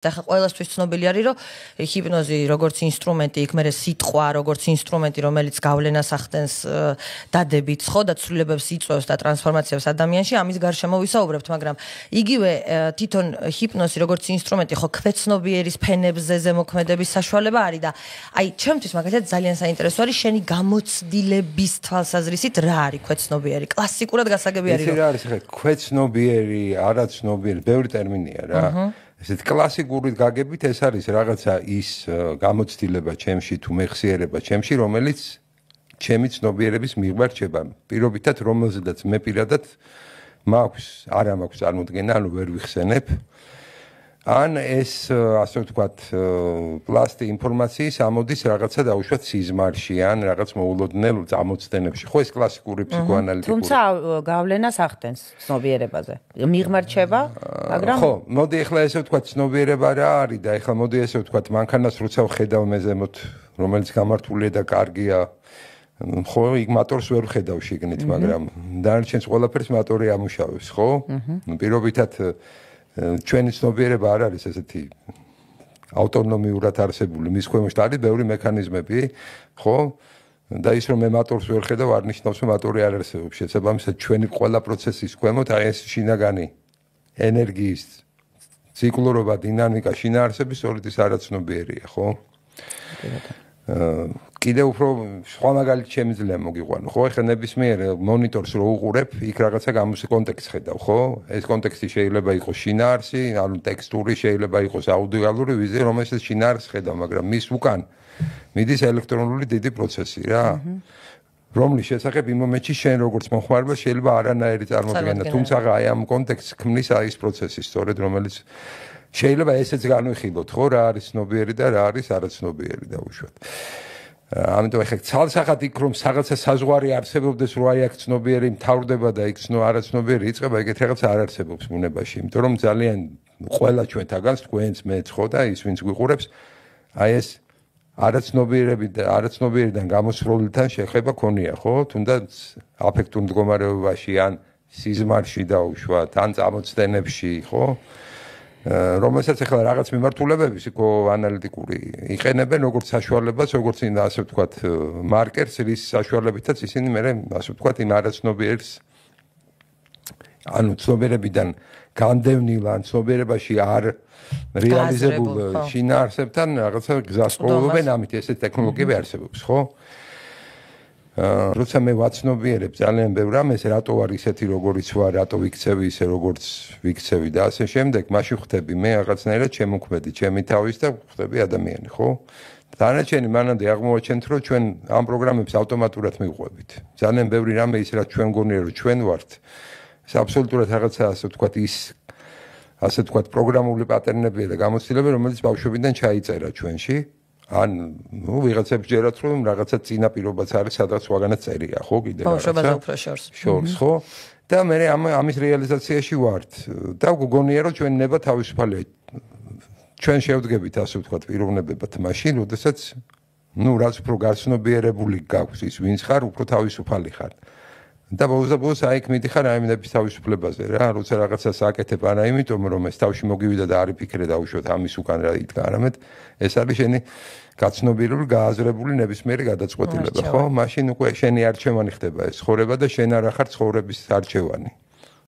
ახლა ყველასთვის ცნობილი არის, რომ ჰიპნოზი როგორც ინსტრუმენტი, იქ მერე სიტყვა როგორც ინსტრუმენტი, რომელიც გავლენას ახდენს დადებით, ხო და ცვლილებებს იწვევს და ტრანსფორმაციებს ადამიანში, ამის გარშემო ვისაუბრებთ, მაგრამ იგივე თვითონ ჰიპნოზი როგორც ინსტრუმენტი, ხო ქვეცნობიერის ფენებზე ზემოქმედების საშუალება არის და აი, ჩემთვის მაგალითად ძალიან საინტერესო არის შენი გამოცდილების თვალსაზრისით რა არის ქვეცნობიერი? კლასიკურად გასაგები არის, რომ არის ხე ქვეცნობიერი, არაცნობიერი, ბევრი ტერმინია რა. ესეთ კლასიკური გაგებით ეს არის რაღაცა ის გამოცდილება ჩემში თუ მეხსიერება ჩემში, რომელიც ჩემი ცნობიერების მიღბარ რჩება. პირობითად რომელზედაც მე პირადად მაქვს, არა მაქვს წარმოდგენა, ანუ ვერ ვიხსენებ. ან ეს ასე ვთქვათ პლასტი ინფორმაციის ამოდის რაღაცა დაუშვათ სიზმარში ან რაღაც მოულოდნელ წამოწდენებში. ხო ეს კლასიკური ფსიქოანალიტიკური. თუმცა გავლენას ახდენს ცნობიერებაზე. მიღმარჩება, მაგრამ ხო, მოდი ახლა ესე ვთქვათ ცნობიერება რა არის და ახლა მოდი ესე ვთქვათ მანქანას როცა ვხედავ მე ზემოთ, რომელიც გამართულია და კარგია. ხო, იქ მოტორს ვერ ვხედავ შიგნით, მაგრამ დანარჩენს ყველაფერს მოტორი ამუშავებს, ხო? პირობითად ჩვენი ცნობიერება არ არის ესეთი ავტონომიურად არსებული, მის ქვემოთ არის ბევრი მექანიზმები, ხო? და ის რომ მე მოტორს ვერ ხედავ, არ ნიშნავს რომ მოტორი არ არსებობს. შესაბამისად ჩვენი ყველა პროცესის ქვემოთ აი ეს შინაგანი ენერგიის ციკლურობა, დინამიკა, შინაარსები სწორედ ის არაცნობიერია, ხო? კიდევ უფრო სხვა მაგალითი შემიძლია მოგიყვანო, ხო? ეხლა ნებისმიერ მონიტორს რო უყურებ, იქ რაღაცა კონტექსტს ხედავ, ხო? ეს კონტექსტი შეიძლება იყოს შინაარსი, ანუ ტექსტური, შეიძლება იყოს აუდიალური ვიზია, რომელსაც შინაარსს ხედავ, მაგრამ მის უკან მიდის ელექტრონული დიდი პროცესი რა. რომლის შესახებ იმ მომენტში შენ როგორც მომხმარებელ შეიძლება არანაირი წარმოდგენა, თუმცა აი ამ კონტექსტს ქმნის აი ეს პროცესი, სწორედ რომელიც შეიძლება ესეც განვიხილოთ, ხო, რა არის ცნობიერი და რა არის არაცნობიერი დაუშვათ. ამიტომ ახლა ცალსახად იქ რომ რაღაცა საზღვარი არსებობდეს, რო აი აქ ცნობიერი მთავრდება და იქ არაცნობიერი იწყება, ეგეთ რაღაც არ არსებობს ბუნებაში, იმიტომ რომ ძალიან ყველა ჩვენთაგანს, თქვენც, მეც ხო და ის ვინც გვიყურებს, აი ეს არაცნობიერიდან გამოსრულთან შეხება ქონია, ხო? თუნდაც აფექტურ მდგომარეობაში ან სიზმარში დაუშვათ, ან წამოწდენებში, ხო? რომელსაც ახლა რაღაც მიმართულებები ფსიქოანალიტიკური იყენებენ როგორც საშუალებას, როგორც ასე ვთქვათ, მარკერს, რის საშუალებითაც ისინი მე ასე ვთქვათ, იმ არაცნობიერს ანუ ცნობიერებიდან განდევნილ ან ცნობიერებაში არ რეალიზებულ შინაარსებთან რაღაცა გზას ყოველობენ, ამით ესე ტექნოლოგიები არსებობს, ხო? როცა მე ვაცნობიერებ ძალიან ბევრ რამეს, რატო არ ისეთი როგორიც ვარ, რატო ვიქცევი ისე როგორც ვიქცევი და ასე შემდეგ, მაშინ ხვდები მე რაღაცნაირად შემოქმედი ჩემი თავის და ხვდები ადამიანი, ხო? დანარჩენი მანამდე აღმოვაჩენთ, რომ ჩვენ ამ პროგრამებს ავტომატურად მივყვებით. ძალიან ბევრი რამე ის რაც ჩვენ გონია რომ ჩვენ ვართ, ეს აბსოლუტურად რაღაცა ასე ვთქვათ ის ასე ვთქვათ პროგრამული პატერნებია და გამოცდილებები, რომელიც ბავშვობიდან ჩაიწერა ჩვენში. ან ნუ ვიღაცებს ჯერათ რომ რაღაცა წინაპირობაც არის, სადაც ვაგანაც წერია, ხო, კიდე რაღაცა. ბავშვობაზე უფრო შორს, ხო? და მე ამის რეალიზაციაში ვართ და გგონია რომ ჩვენ ნება თავისუფალია. ჩვენ შევდგებით ასე ვთქვათ პიროვნებებად მაშინ, როდესაც ნუ რაც უფრო გაცნობიერებული გაქვს ის ვინც ხარ, უფრო თავისუფალი ხარ. და ბოლოს აი იქ მიდიხარ აი ნების თავისუფლებაზე რა, როცა რაღაცას აკეთებ არა იმიტომ რომ ეს თავში მოგივიდა და არ იფიქრე დაუშვათ ამის უკან რა იდგა, არამედ ეს არის შენი გაცნობიერებული, გააზრებული ნებისმიერი გადაწყვეტილება, ხო? მაშინ უკვე შენი არჩევანი ხდება ეს ცხოვრება და შენ არ ახარ ცხოვრების არჩევანი.